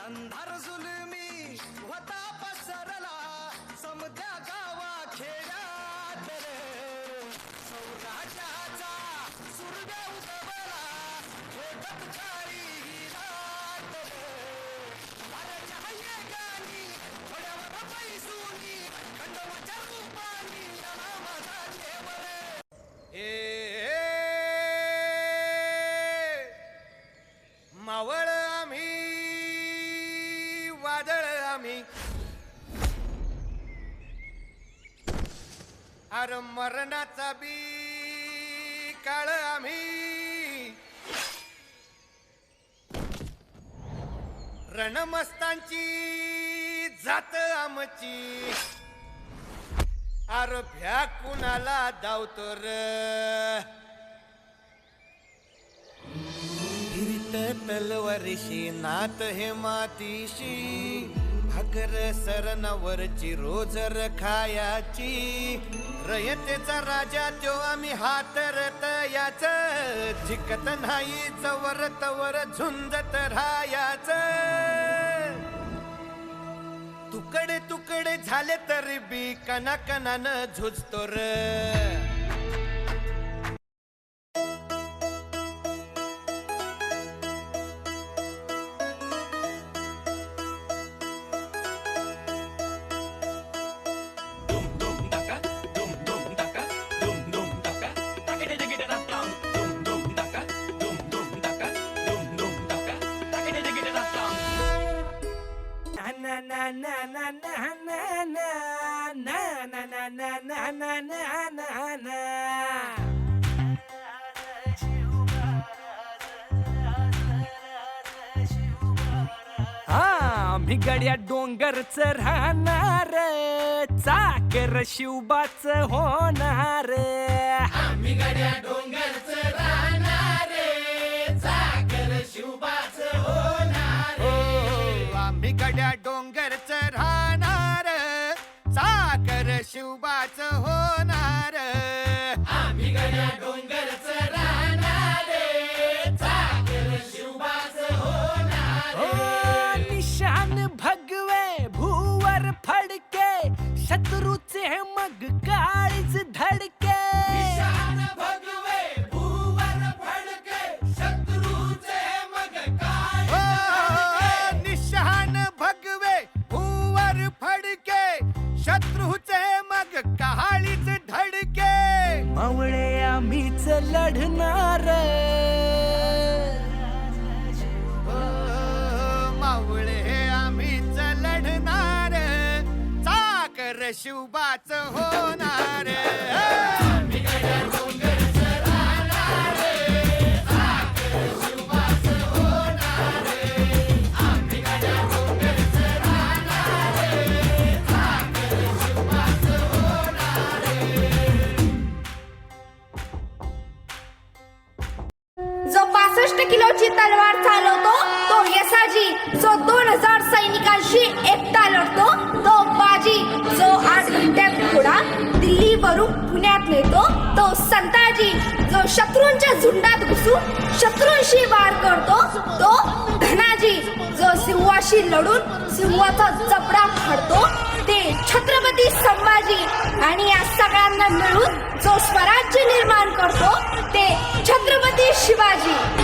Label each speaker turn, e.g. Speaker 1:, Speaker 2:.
Speaker 1: अंधार जुलमी होता पसरला समद्या गावा खेड्यात रे सौराष्ट्राचा सूर्य उगवला खेळत चारी रात रे वाऱ्याच्या हय्यागानी थोड्यावर पैसूनी खंडवाच्या रूपानी माझा देवर मावळ आम्ही वादळ आम्ही अर मरणाचा बी काळ आम्ही रणमस्तांची जात आमची अर भ्या कुणाला धावतो र तलवारीशी नात हे मातीशी भाकर सरणावरची रोजर खायाची रयतेचा राजा त्यो आम्ही हातरत याच जिकत नाही जवर तवर झुंजत राहायाच तुकडे तुकडे झाले तरी बी कणाकणानं झुजतो र
Speaker 2: आम्ही गड्या डोंगरच राहणार चाकर शिवबाच होणार
Speaker 1: आम्ही गड्या डोंगरच राहणार चाकर शिवबाच होणार आम्ही गड्या डोंगरच राहणार चाकर शिवबाच होणार आम्ही गड्या डोंगरच राहणार चाकर शिवबाच होणार
Speaker 2: निशान भगवे भूवर फडके शत्रूचे मग काळीच धडके
Speaker 1: निशान भगवे भूवर फडके शत्रूचे मग काळीच निशान भगवे भूवर फडके शत्रूचे मग काळीच धडके
Speaker 2: मावळे आम्हीच लढणार
Speaker 1: मावळे आम्हीच लढणार चाकर शिवबाच होणार
Speaker 3: जो 65 किलोची तलवार चालवतो तो यसाजी, जो 2000 सैनिकांशी एकटा लढतो तो बाजी, जो 8 घंट्यात घोडा दिल्लीवरून पुण्यात नेतो तो संताजी, जो शत्रूंच्या झुंडात घुसून शत्रूंशी वार करतो तो धनाजी, जो सिंहाशी लढून सिंहाचा जबडा फाडतो ते छत्रपती संभाजी आणि या सगळ्यांना मिळून जो स्वराज्य निर्माण करतो ते छत्रपती शिवाजी.